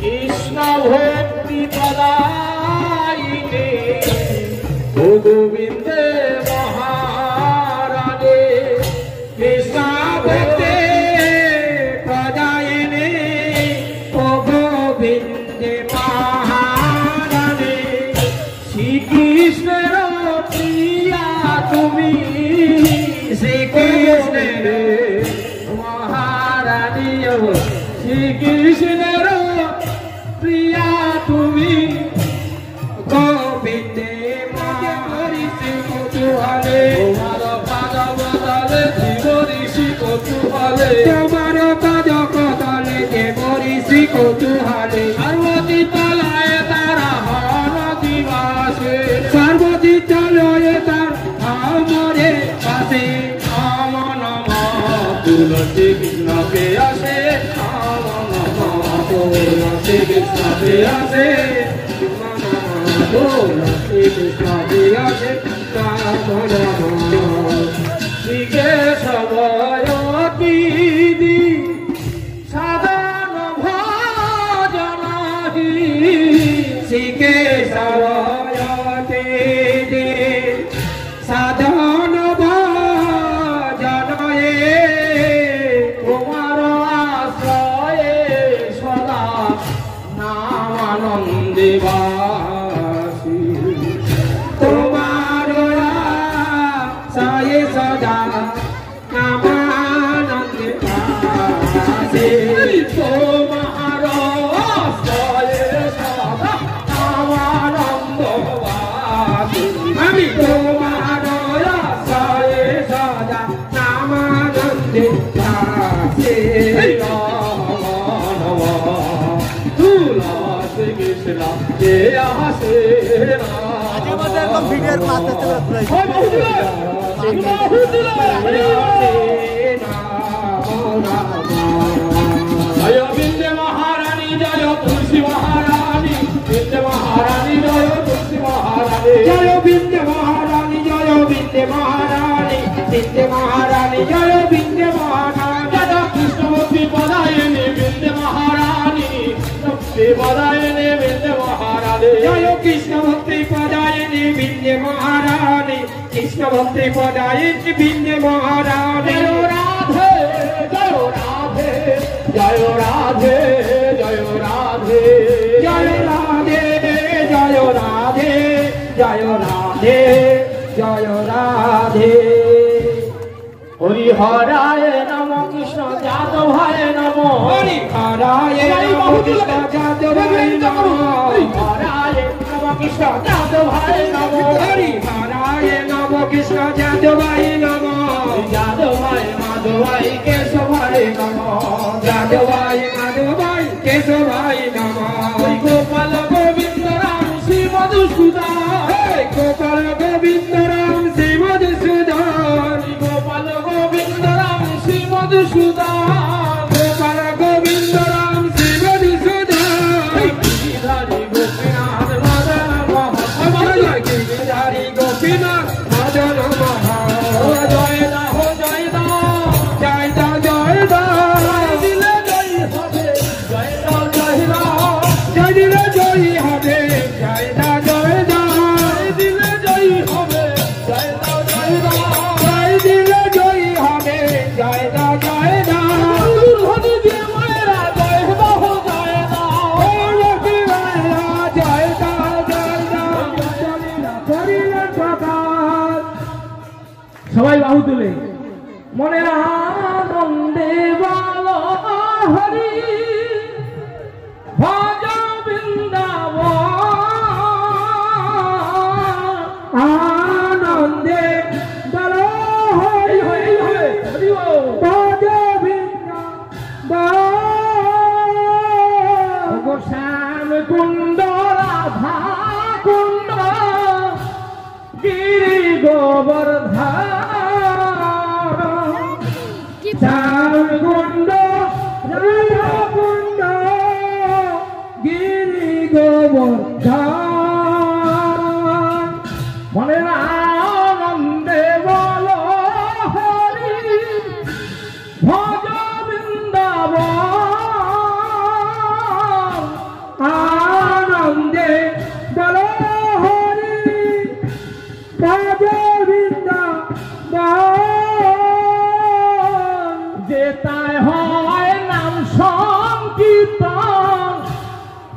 কৃষ্ণ ভক্তি পদায়িনে ও গোবিন্দে মহারাজে কৃষ্ণ ভক্তি পদায়িনে ও গোবিন্দে মহারাজে শ্রীকৃষ্ণের প্রিয়া তুমি শ্রীকৃষ্ণের মহারানী শ্রীকৃষ্ণের প্রিয়া তুমি গোবিন্দে মহারিষি কৌতূহলে তোমার পাদ বদলে জীবঋষি কৌতূহলে তোমার পাদ কদলে জীবঋষি কৌতূহলে পার্বতী তলায় তারা হর দিবাসে পার্বতী তলায় তার আমরে পাশে নম নম তুলসী কৃষ্ণকে আসে নম নম তুলসী কৃষ্ণকে আসে তুলসী কৃষ্ণকে আসে নম নম শ্রী কেশবয়তি সাধন ভজনাহি শ্রী কেশবয়তি সাধন ভজনয়ে তোমার আশ্রয়ে সদা নামানন্দে বাসি তোমার আশ্রয়ে সদা নামানন্দে বাসি তোমার আশ্রয়ে সদা নামানন্দ বাসি আমি তোমার আশ্রয়ে সদা নামানন্দে বাসি জয় বিন্দে মহারানী জয় তুলসী মহারানী বিন্দে মহারানী জয় তুলসী মহারানী জয় বিন্দে মহারানী জয় বিন্দে মহারানী বিন্দে মহারানী জয় বিন্দে মহারানী জয় কৃষ্ণমূর্তি পদায়িনী বিন্দে মহারানী ভক্তি পদায়িনী বিন্দে মহারানী জয় কৃষ্ণ ভক্তি পদায়িনী বিন্দে মহারানী কৃষ্ণ ভক্তি পদায়িনী বিন্দে মহারানী জয় রাধে জয় রাধে জয় রাধে জয় রাধে জয় রাধে জয় রাধে জয় রাধে হরি হরায় নম কৃষ্ণ যাদবায় নম হরি হরায় নম কৃষ্ণ যাদবায় নম হরি হরায় নম কৃষ্ণ যাদবায় নম হরি হরায় নম কৃষ্ণ যাদবায় নম যাদবায় মাধবায় কেশবায় নম যাদবায় মাধবায় কেশবায় নম গোপাল গোবিন্দ রাম শ্রী মধুসূদন গোপাল গোবিন্দ রাম শ্রী মধুসূদন গোপাল গোবিন্দ রাম শ্রী মধুসূদন গোপাল গোবিন্দ রাম শ্রী মধুসূদন গিরিধারী গোপীনাথ মদন মোহন গিরিধারী গোপীনাথ মদন মোহন জয় দাহ জয় দাহ জয় দাহ জয় দাহ দিলে জয় হবে জয় দাহ জয় দাহ জয় দিলে জয় হবে জয় দাহ জয় দাহ দিলে জয় হবে জয় দাহ জয় দাহ জয় দিলে জয় হবে জয় দাহ জয় দাহ হরি যে মায়েরা জয় দাহ জয় দাহ লক্ষ্মী মায়েরা জয় দাহ জয় দাহ করিলে প্রকাশ সবাই বাহু তুলে মনের আনন্দে বলো হরি ভজ বৃন্দাবন আনন্দে বলো হরি হরি হরি ভজ বৃন্দাবন শ্যাম কুণ্ড রাধা কুণ্ড গিরি গোবর্ধন শ্যাম কুণ্ড রাধা কুণ্ড গিরি গোবর্ধন মনের আনন্দে বলো হরি ভজ বৃন্দাবন কীর্তন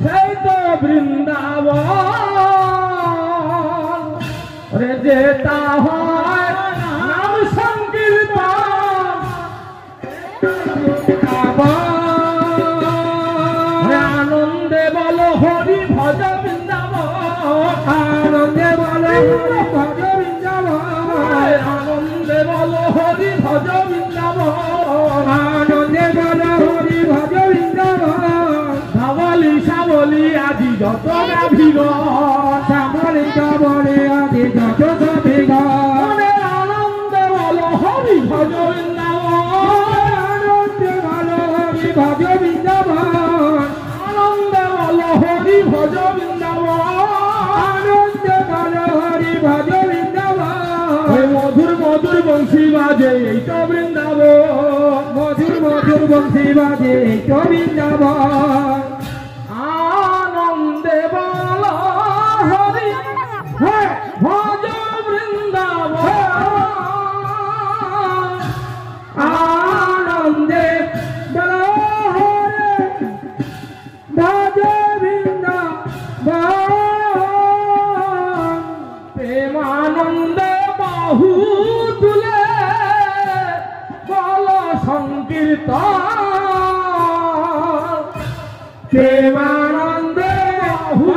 সেই তো বৃন্দাবন রে যেটা হয় নাম সংকীর্তন আনন্দে বলো হরি ভজ বৃন্দাবন আনন্দে বলো হরি ভজ বৃন্দাবন আনন্দে বলো হরি ভজ বৃন্দাবন আনন্দে বলো হরি ভজ বৃন্দাবন সাবলি সাবলি আদি যত গাভীগণ সাবলি সাবলি আদি যত গাভীগণ আনন্দে বলো হরি ভজ বৃন্দাবন আনন্দে বলো হরি ভজ বৃন্দাবন আনন্দে বলো হরি ভজ বৃন্দাবন আনন্দে বলো হরি ভজ বৃন্দাবন ওই মধুর মধুর বংশী বাজে এই তো বৃন্দাবন মধুর মধুর বংশী বাজে এই তো বৃন্দাবন আনন্দে বলো হরি ভজ বৃন্দাবন আনন্দে বলো হরি ভজ বৃন্দাবন প্রেমানন্দে বাহু তুলে বলো সংকীর্তন প্রেমানন্দে বাহু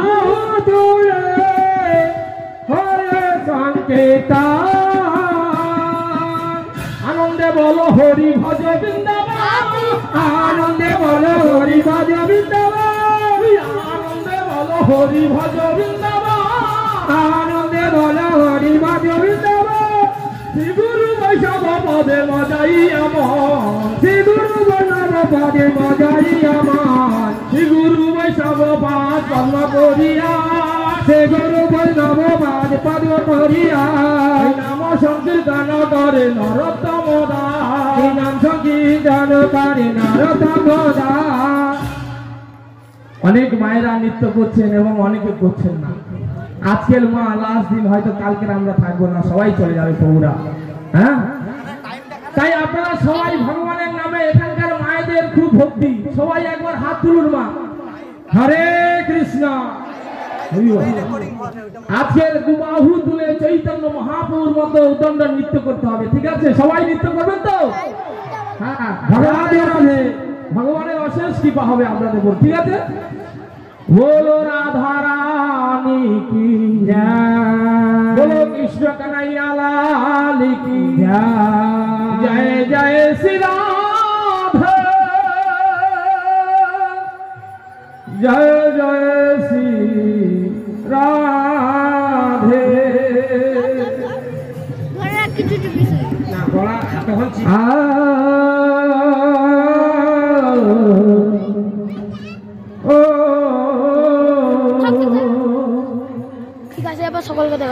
তুলে হরে সংকীর্তন আনন্দে বলো হরি ভজ বৃন্দাবন আনন্দে বলো হরি ভজ বৃন্দাবন আনন্দে বলো হরি ভজ বৃন্দাবন আনন্দে বলো হরি ভজ বৃন্দাবন শ্রী গুরু বৈষ্ণব পদে মজাই আমার শ্রী গুরু বৈষ্ণব পদে মজাই আমার শ্রী গুরু বৈষ্ণব পাদ পদ্ম করিয়া শ্রী গুরু বৈষ্ণব পাদ পদ্ম করিয়া নাম সংকীর্তন করে নরোত্তম দাস নাম সংকীর্তন করে নরোত্তম দাস অনেক মায়েরা নৃত্য করছেন এবং অনেকে করছেন না আজকের মা লাস্ট দিন হয়তো কালকের আমরা থাকবো না সবাই চলে যাবে প্রভুরা হ্যাঁ তাই আপনারা সবাই ভগবানের নামে এখানকার মায়েদের খুব ভক্তি সবাই একবার হাত তুলুন মা হরে কৃষ্ণ আজকের দুবাহু তুলে চৈতন্য মহাপ্রভুর মতো উদণ্ড নৃত্য করতে হবে ঠিক আছে সবাই নৃত্য করবেন তো হ্যাঁ ভগবানের অশেষ কৃপা হবে আপনাদের উপর ঠিক আছে बोलो राधा रानी की जय बोलो कृष्ण कन्हैया लाल की जय जय श्री राधे जय जय श्री राधे সকল কথা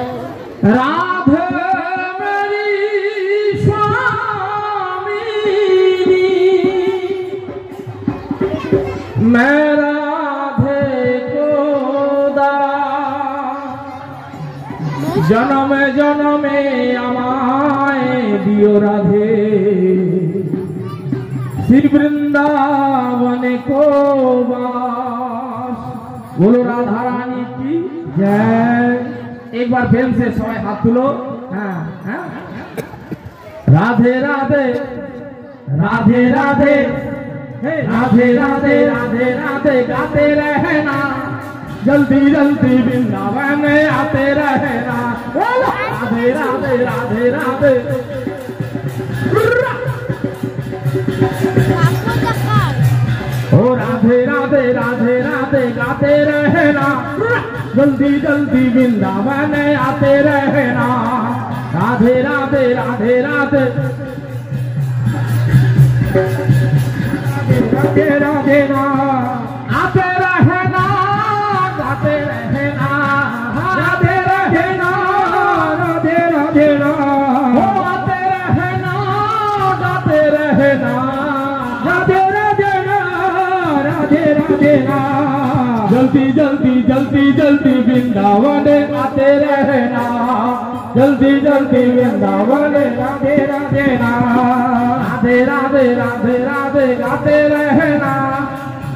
राधे मेरी स्वामी मैं राधे को जन्म जन्मे আমায় दियो राधे श्री वृंदावन को वास बोलो राधा रानी की जय एक बार फिर से सबाई हाथ तुलो हाँ हाँ राधे राधे राधे राधे राधे राधे राधे राधे गाते रहना जल्दी जल्दी वृंदावन आते रहना राधे राधे राधे राधे ओ राधे राधे राधे राधे गाते रहना जल्दी जल्दी वृंदावन आते रहना राधे राधे राधे राधे राधे राधे ना आते रहना गाते रहना राधे रहना राधे राधे ना आते रहना गाते रहना राधे राधे ना राधे राधे ना जल्दी जल्दी जल्दी जल्दी वृंदावन आते रहना जल्दी जल्दी वृंदावन राधे राधे ना राधे राधे राधे राधे गाते रहना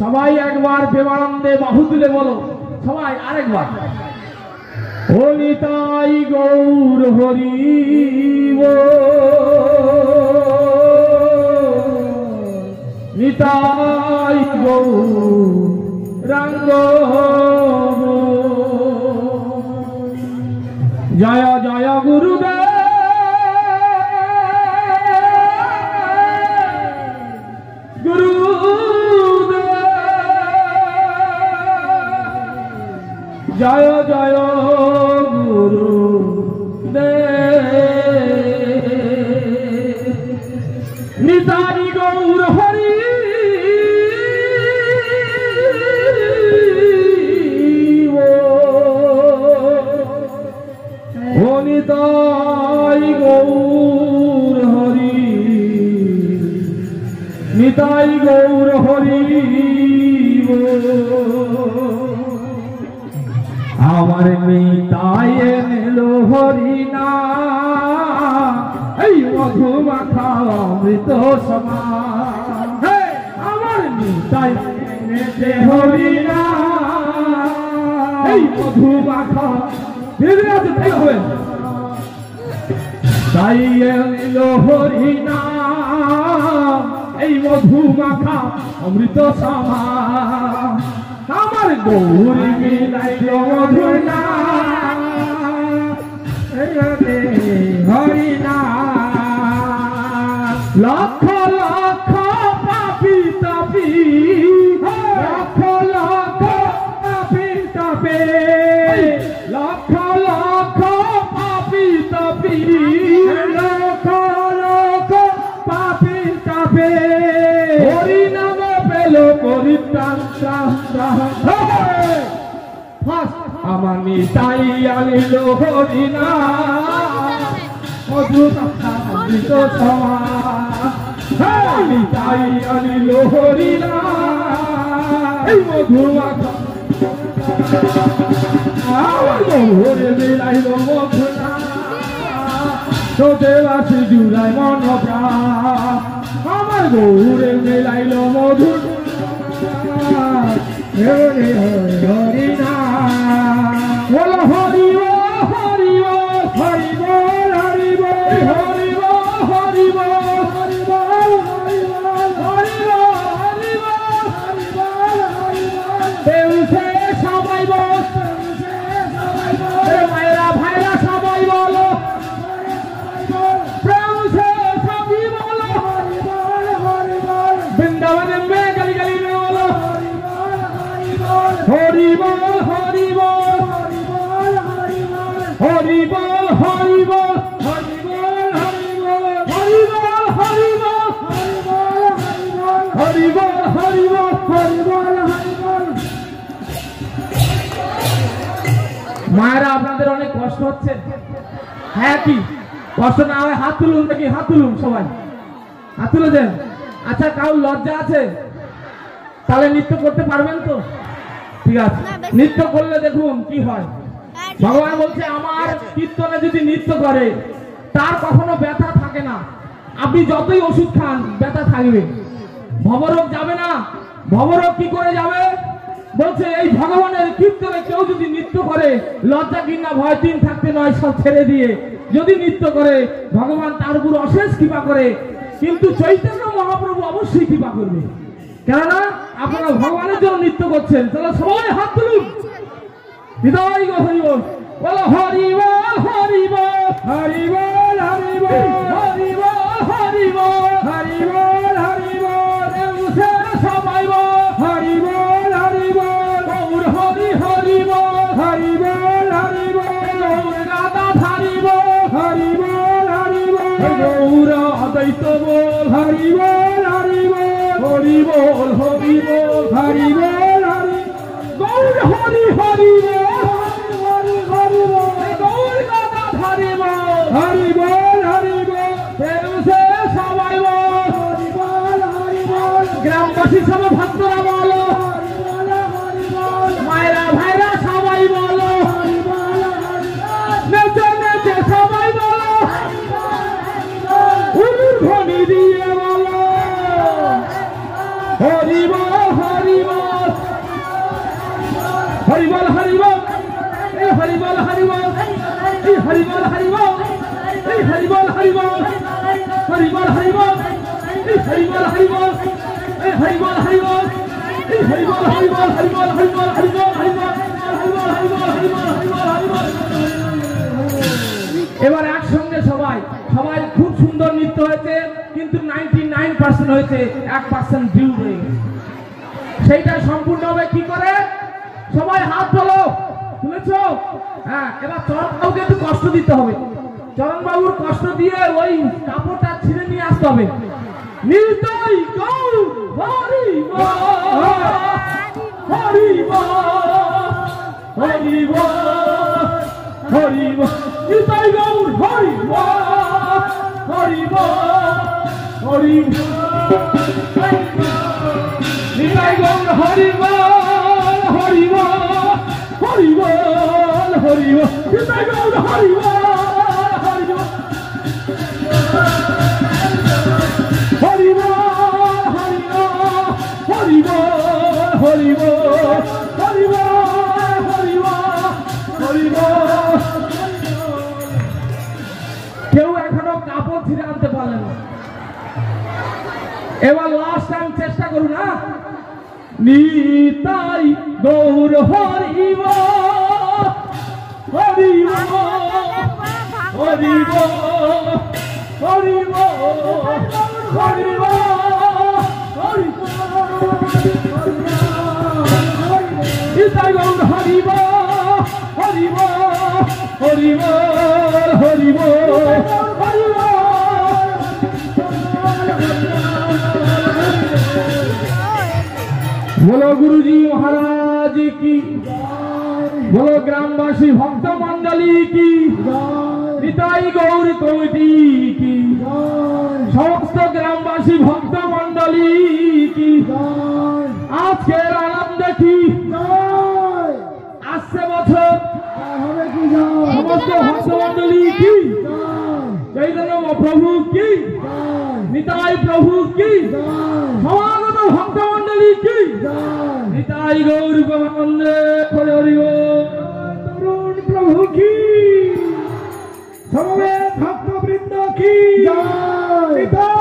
সবাই একবার প্রেমানন্দে বাহু তুলে বলো সবাই আরেকবার হরিতাই গৌর হরি নিতাই গৌরাঙ্গ জয় জয় গুরুদেব জয় জয় গুরু নিতাই গৌর হরি ও নিতাই গৌর হরি নিতাই গৌর হরি আমার নিতাই এলো হরিনা এই মধু মাখা অমৃত সমান আমার নিতাই এনেছে হরিনা এই মধু মাখা ধীরে আছে তাই হবে তাই এলো হরিনা এই মধু মাখা অমৃত সমান আমার গৌরী মিলাইল মধুনা হরিনা লক্ষ লক্ষ পাপি তাপি লক্ষ লক্ষ পাপি তাপে লক্ষ লক্ষ পাপি তাপি লক্ষ লক্ষ পাপি তাপে হরিনামে পেল পরিত্রাণ আমার নিতাই আনিল হরিনা মধু মাখা অমৃত সমান নিতাই আনিল হরিনা এই মধু মাখা আমার গৌরে মিলাইল মধুনা তোতে বাসি জুড়াই মন প্রাণ আমার গৌরে মিলাইল মধুনা হরি হরিনা বল হরি হরি হরি বল হরি বল হরি বল হরি বল হরি বল হরি বল হরি বল হরি বল হরি বল দেউছে সবাই বল মায়েরা ভাইরা সবাই বলো দেউছে সবাই বলো হরি বল হরি বল বৃন্দাবনে মে গলি গলি মে বলো হরি বল হরি বল হরি বল হরি বল হরি বল হরি বল হরি বল হরি বল হরি বল হরি বল হরি বল হরি বল। মায়েরা আপনাদের অনেক কষ্ট হচ্ছে হ্যাঁ কি কষ্ট না হয় হাত তুলুন দেখি হাত তুলুন সবাই হাত তুলে দেন আচ্ছা কারোর লজ্জা আছে তাহলে নৃত্য করতে পারবেন তো ঠিক আছে নৃত্য করলে দেখুন কি হয় ভগবান বলছে আমার কীর্তনে যদি নৃত্য করে তার কখনো ব্যথা থাকে না আপনি যতই ওষুধ খান ব্যথা থাকবে ভবরোগ যাবে না ভবরোগ কি করে যাবে বলছে এই ভগবানের কীর্তনে কেউ যদি নৃত্য করে লজ্জা ঘৃণা ভয় তিন থাকতে নয় সব ছেড়ে দিয়ে যদি নৃত্য করে ভগবান তার উপর অশেষ কৃপা করে কিন্তু চৈতন্য মহাপ্রভু অবশ্যই কৃপা করবে কেননা আপনারা ভগবানের জন্য নৃত্য করছেন তাহলে সবাই হাত তুলুন হৃদয় গো হরি বল বলো হরি বল হরি বল হরি বল হরি বল হরি বল হরি বল হরি বল হরি বল দেউছে সবাই বল হরি বল হরি বল গৌর হরি হরি বল হরি বল হরি বল গৌর রাধা ধারি বল হরি বল হরি বল গৌর অদ্বৈত বল হরি বল হরি বল হরি বল হরি বল হরি বল হরি গৌর হরি হরি বল হরি হরি বল গৌর রাধা ধারি বল হরি বল হরি বল দেউছে সবাই বল হরি বল হরি বল গ্রামবাসী সব ভক্তরা বলো হরি বল হরি বল মায়েরা ভাইরা সবাই বলো হরি বল হরি বল নেচে নেচে সবাই বলো হরি বল হরি বল উলুধ্বনি দিয়ে বলো হরি বল হরি বল হরি বল হরি বল এই হরি বল হরি বল এই হরি বল হরি বল এই হরি বল হরি বল হরি বল হরি বল এই হরি বল হরি বল এই হরি বল হরি বল এই হরি বল হরি বল হরি বল হরি বল হরি বল হরি বল হরি বল হরি বল হরি বল হরি বল হরি বল। এবার একসঙ্গে সবাই সবাই খুব সুন্দর নৃত্য হয়েছে কিন্তু 99% হয়েছে 1% ডিউ হয়ে গেছে সেইটা সম্পূর্ণ হবে কি করে সবাই হাত তোলো তুলেছো হ্যাঁ এবার চরণ বাবুকে একটু কষ্ট দিতে হবে চরণ বাবুর কষ্ট দিয়ে ওই কাপড়টা ছিঁড়ে নিয়ে আসতে হবে নিতাই গৌর হরি বল হরি বল হরি বল হরি বল নিতাই গৌর হরি বল হরি বল হরি নিতাই গৌর হরি বল হরি বল হরি বল হরি বল নিতাই গৌর হরি বল হরি বল হরি বল হরি বল হরি বল হরি বল হরি বল হরি বল হরি বল। কেউ এখনো কাপড় ছিঁড়ে আনতে পারলেন না। এবার লাস্ট টাইম চেষ্টা করুন না। নিতাই গৌর হরি বল হরি বল হরি বল হরি বল হরি বল হরি নিতাই গৌর হরি বল হরি বল হরি বল হরি বল হরি বল। बोलो गुरुजी महाराज की, बोलो ग्रामवासी भक्त मंडली की, निताई गौर कमिटी की, समस्त ग्रामवासी भक्त मंडली की, आज के आनंद की, आज से बছর समस्त भक्त मंडली की, चैतन्य प्रभु की, निताई प्रभु की, समागत भक्त मंडली की, निताई गौर गोविंदे हरि तरुण प्रभु की, समवेत भक्त वृंद की, निताई